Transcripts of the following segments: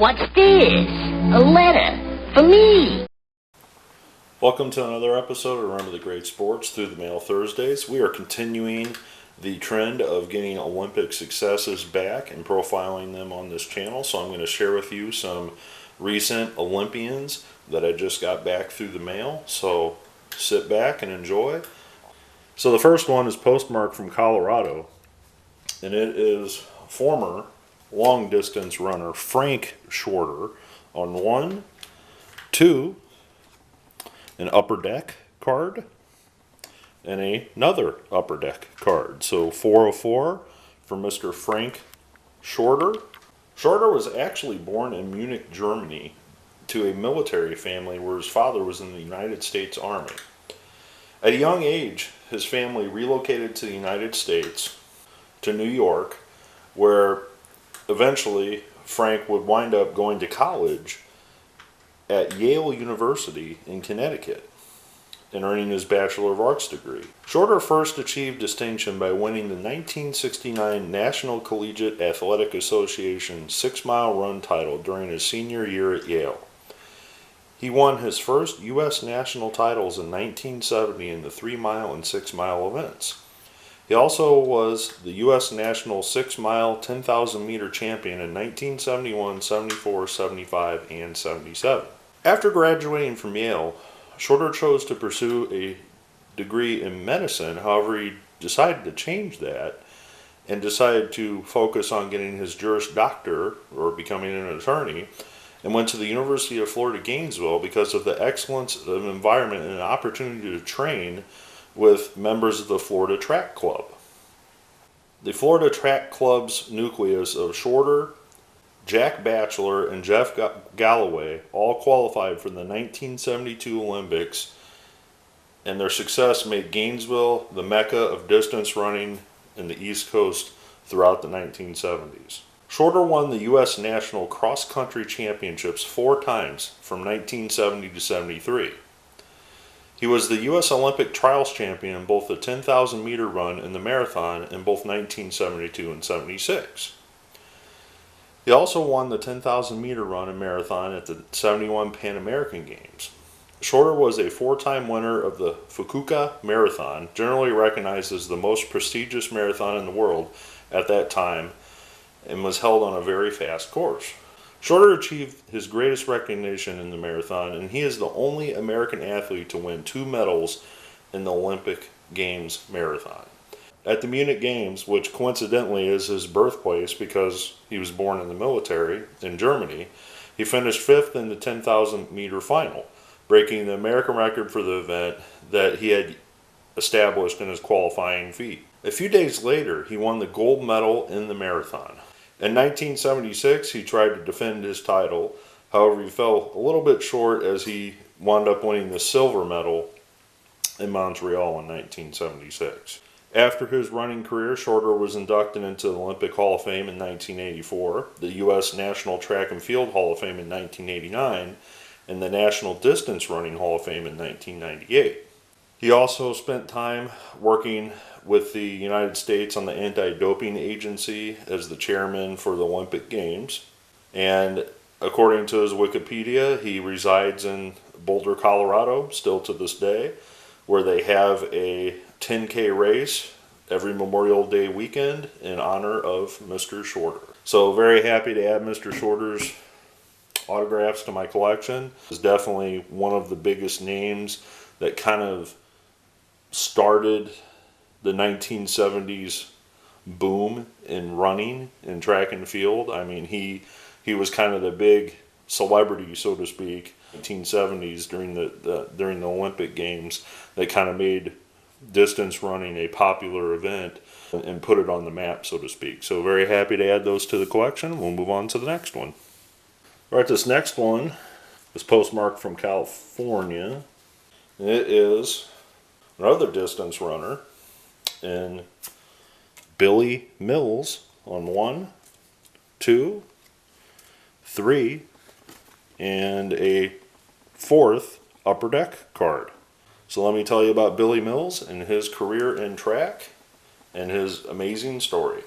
What's this? A letter for me. Welcome to another episode of Remember the Great Sports through the Mail Thursdays. We are continuing the trend of getting Olympic successes back and profiling them on this channel. So I'm going to share with you some recent Olympians that I just got back through the mail. So sit back and enjoy. So the first one is postmarked from Colorado, and it is former long distance runner Frank Shorter on 1, 2, an upper deck card, and another upper deck card. So 404 for Mr. Frank Shorter. Shorter was actually born in Munich, Germany, to a military family where his father was in the United States Army. At a young age, his family relocated to the United States, to New York, where eventually Frank would wind up going to college at Yale University in Connecticut and earning his Bachelor of Arts degree. Shorter first achieved distinction by winning the 1969 National Collegiate Athletic Association 6-mile run title during his senior year at Yale. He won his first U.S. national titles in 1970 in the 3-mile and 6-mile events. He also was the U.S. national 6-mile, 10,000 meter champion in 1971, 74, 75, and 77. After graduating from Yale, Shorter chose to pursue a degree in medicine. However, he decided to change that and decided to focus on getting his Juris Doctor, or becoming an attorney, and went to the University of Florida, Gainesville, because of the excellence of environment and an opportunity to train with members of the Florida Track Club. The Florida Track Club's nucleus of Shorter, Jack Batchelor, and Jeff Galloway all qualified for the 1972 Olympics, and their success made Gainesville the mecca of distance running in the East Coast throughout the 1970s. Shorter won the U.S. National Cross Country Championships 4 times from 1970 to 73. He was the U.S. Olympic Trials Champion in both the 10,000 meter run and the marathon in both 1972 and 76. He also won the 10,000 meter run and marathon at the 71 Pan American Games. Shorter was a 4-time winner of the Fukuoka Marathon, generally recognized as the most prestigious marathon in the world at that time, and was held on a very fast course. Shorter achieved his greatest recognition in the marathon, and he is the only American athlete to win 2 medals in the Olympic Games marathon. At the Munich Games, which coincidentally is his birthplace because he was born in the military in Germany, he finished 5th in the 10,000 meter final, breaking the American record for the event that he had established in his qualifying feat. A few days later, he won the gold medal in the marathon. In 1976, he tried to defend his title. However, he fell a little bit short as he wound up winning the silver medal in Montreal in 1976. After his running career, Shorter was inducted into the Olympic Hall of Fame in 1984, the U.S. National Track and Field Hall of Fame in 1989, and the National Distance Running Hall of Fame in 1998. He also spent time working with the United States on the Anti-Doping Agency as the chairman for the Olympic Games. And according to his Wikipedia, he resides in Boulder, Colorado, still to this day, where they have a 10K race every Memorial Day weekend in honor of Mr. Shorter. So very happy to add Mr. Shorter's autographs to my collection. He's definitely one of the biggest names that kind of started the 1970s boom in running in track and field. I mean, he was kind of the big celebrity, so to speak, 1970s during the Olympic Games that kind of made distance running a popular event and put it on the map, so to speak. So very happy to add those to the collection. We'll move on to the next one. All right, this next one is postmarked from California. It is another distance runner, and Billy Mills on 1, 2, 3, and a 4th upper deck card. So let me tell you about Billy Mills and his career in track and his amazing story.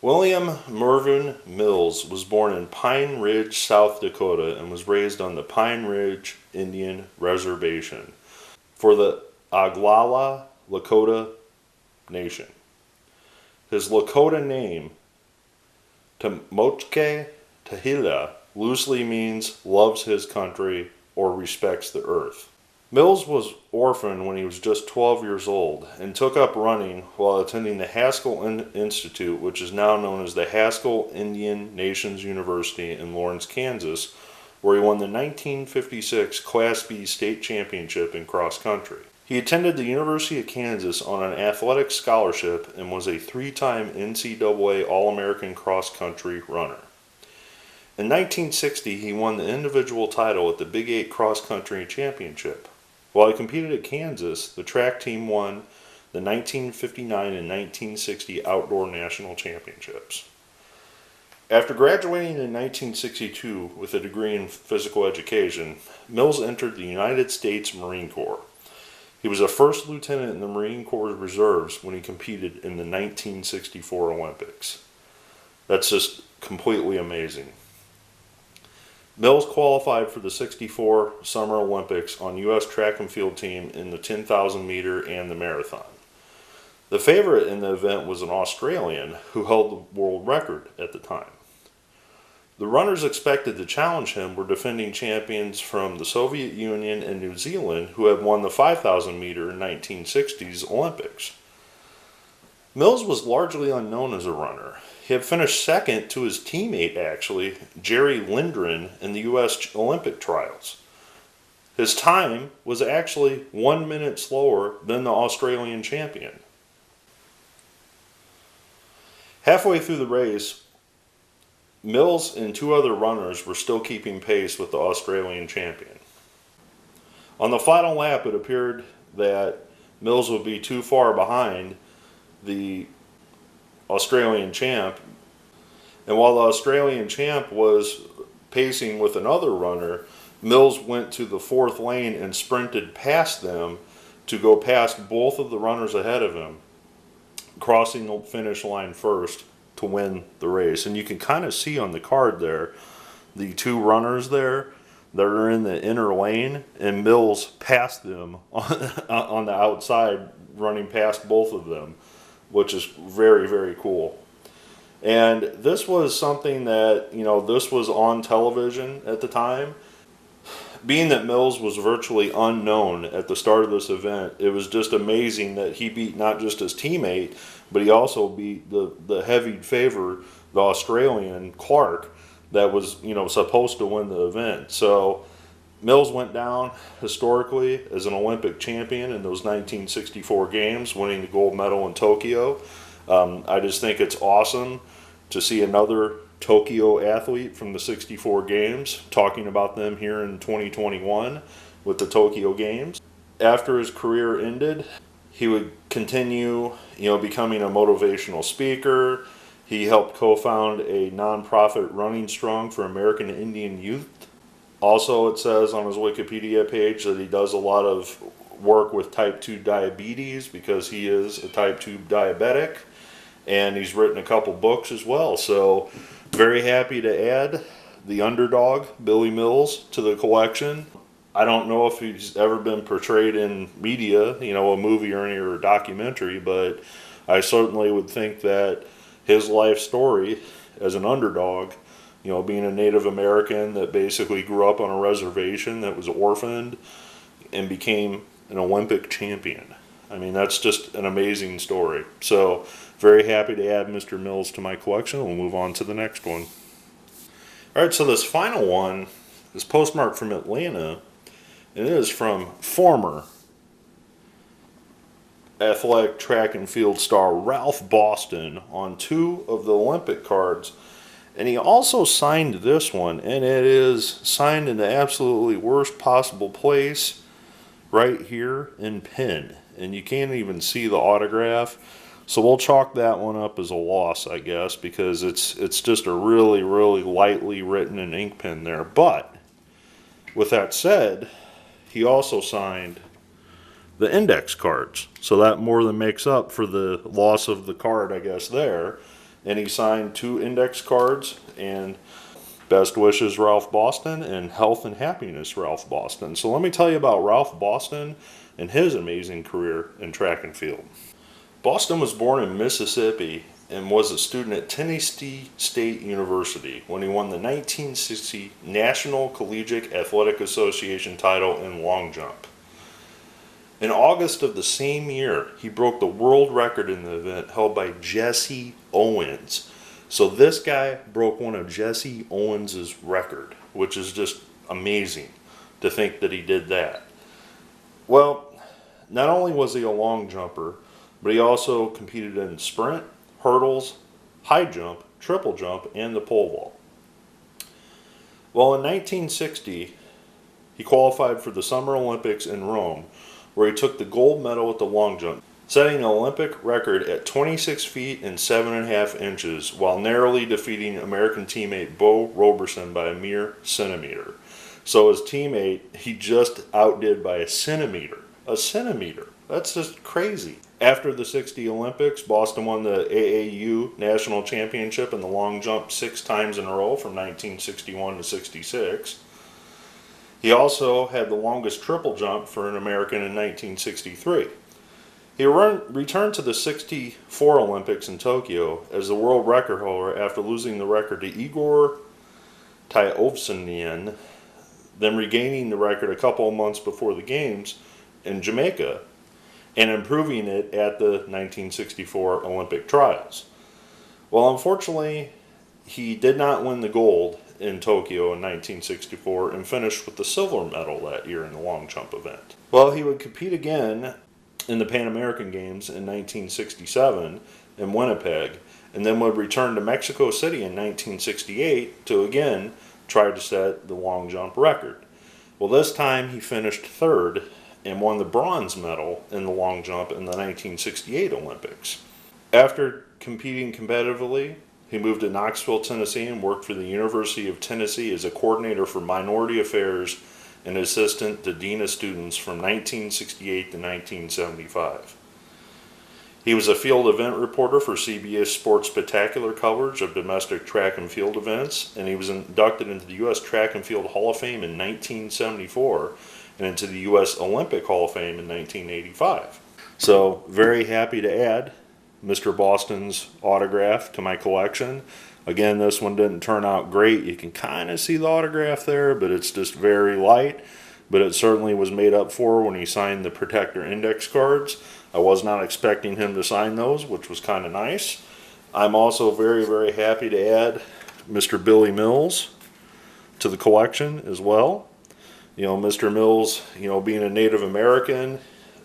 William Mervyn Mills was born in Pine Ridge, South Dakota, and was raised on the Pine Ridge Indian Reservation for the Oglala Lakota Nation. His Lakota name, Tamochke Tahila, loosely means loves his country or respects the earth. Mills was orphaned when he was just 12 years old and took up running while attending the Haskell Institute, which is now known as the Haskell Indian Nations University in Lawrence, Kansas, where he won the 1956 Class B state championship in cross country. He attended the University of Kansas on an athletic scholarship and was a three-time NCAA All-American cross-country runner. In 1960, he won the individual title at the Big 8 cross-country championship. While he competed at Kansas, the track team won the 1959 and 1960 outdoor national championships. After graduating in 1962 with a degree in physical education, Mills entered the United States Marine Corps. He was a first lieutenant in the Marine Corps Reserves when he competed in the 1964 Olympics. That's just completely amazing. Mills qualified for the 64 Summer Olympics on U.S. track and field team in the 10,000 meter and the marathon. The favorite in the event was an Australian who held the world record at the time. The runners expected to challenge him were defending champions from the Soviet Union and New Zealand who had won the 5,000 meter 1960s Olympics. Mills was largely unknown as a runner. He had finished second to his teammate, actually, Jerry Lindgren, in the U.S. Olympic trials. His time was actually 1 minute slower than the Australian champion. Halfway through the race, Mills and two other runners were still keeping pace with the Australian champion. On the final lap, it appeared that Mills would be too far behind the Australian champ, and while the Australian champ was pacing with another runner, Mills went to the fourth lane and sprinted past them to go past both of the runners ahead of him, crossing the finish line first to win the race. And you can kind of see on the card there the two runners there that are in the inner lane, and Mills passed them on the outside, running past both of them, which is very, very cool. And this was something that, this was on television at the time. Being that Mills was virtually unknown at the start of this event, it was just amazing that he beat not just his teammate, but he also beat the heavy favor, the Australian Clark, that was, supposed to win the event. So Mills went down historically as an Olympic champion in those 1964 games, winning the gold medal in Tokyo. I just think it's awesome to see another Tokyo athlete from the 64 games talking about them here in 2021 with the Tokyo Games. After his career ended, he would continue, becoming a motivational speaker. He helped co-found a nonprofit, Running Strong for American Indian Youth. Also, it says on his Wikipedia page that he does a lot of work with type 2 diabetes because he is a type 2 diabetic, and he's written a couple books as well. So very happy to add the underdog, Billy Mills, to the collection. I don't know if he's ever been portrayed in media, a movie or a documentary, but I certainly would think that his life story as an underdog, being a Native American that basically grew up on a reservation that was orphaned and became an Olympic champion. I mean, that's just an amazing story. So, very happy to add Mr. Mills to my collection. We'll move on to the next one. All right, so this final one is postmarked from Atlanta, and it is from former athletic track and field star Ralph Boston on two of the Olympic cards. And he also signed this one, and it is signed in the absolutely worst possible place right here in pen. And you can't even see the autograph. So we'll chalk that one up as a loss, I guess, because it's just a really, really lightly written in ink pen there. But with that said, he also signed the index cards. So that more than makes up for the loss of the card, I guess, there. and he signed 2 index cards, and best wishes Ralph Boston and health and happiness Ralph Boston. So let me tell you about Ralph Boston and his amazing career in track and field. Boston was born in Mississippi and was a student at Tennessee State University when he won the 1960 National Collegiate Athletic Association title in long jump. In August of the same year, he broke the world record in the event held by Jesse Owens. So this guy broke one of Jesse Owens' record, which is just amazing to think that he did that. Well, not only was he a long jumper, but he also competed in sprint, hurdles, high jump, triple jump, and the pole vault. Well, in 1960, he qualified for the Summer Olympics in Rome, where he took the gold medal at the long jump, setting an Olympic record at 26 feet and 7.5 inches while narrowly defeating American teammate Bo Roberson by a mere centimeter. So his teammate, he just outdid by a centimeter. A centimeter. That's just crazy. After the 60 Olympics, Boston won the AAU National Championship in the long jump 6 times in a row from 1961 to 66. He also had the longest triple jump for an American in 1963. He returned to the 64 Olympics in Tokyo as the world record holder after losing the record to Igor Tyovsenian, then regaining the record a couple of months before the Games in Jamaica and improving it at the 1964 Olympic trials. Well, unfortunately, he did not win the gold in Tokyo in 1964 and finished with the silver medal that year in the long jump event. Well, he would compete again in the Pan American Games in 1967 in Winnipeg, and then would return to Mexico City in 1968 to again try to set the long jump record. Well, this time he finished third and won the bronze medal in the long jump in the 1968 Olympics. After competing competitively, he moved to Knoxville, Tennessee, and worked for the University of Tennessee as a coordinator for minority affairs and assistant to dean of students from 1968 to 1975. He was a field event reporter for CBS Sports Spectacular coverage of domestic track and field events, and he was inducted into the U.S. Track and Field Hall of Fame in 1974 and into the U.S. Olympic Hall of Fame in 1985. So, very happy to add Mr. Boston's autograph to my collection. Again, this one didn't turn out great. You can kind of see the autograph there, but it's just very light. But it certainly was made up for when he signed the Protector Index cards. I was not expecting him to sign those, which was kind of nice. I'm also very, very happy to add Mr. Billy Mills to the collection as well. You know, Mr. Mills, you know, being a Native American,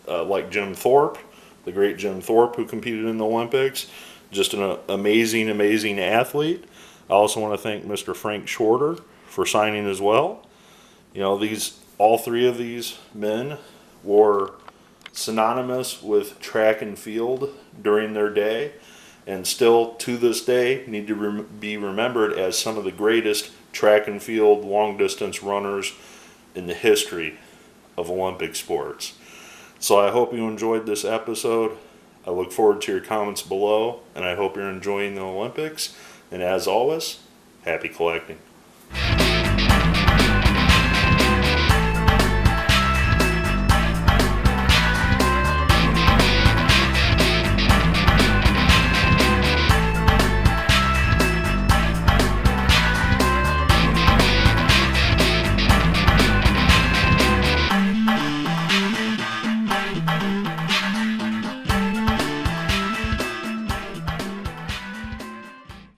like Jim Thorpe, the great Jim Thorpe who competed in the Olympics, just an amazing, amazing athlete. I also want to thank Mr. Frank Shorter for signing as well. You know, all 3 of these men were synonymous with track and field during their day, and still to this day need to be remembered as some of the greatest track and field long distance runners in the history of Olympic sports. So I hope you enjoyed this episode. I look forward to your comments below, and I hope you're enjoying the Olympics. And as always, happy collecting.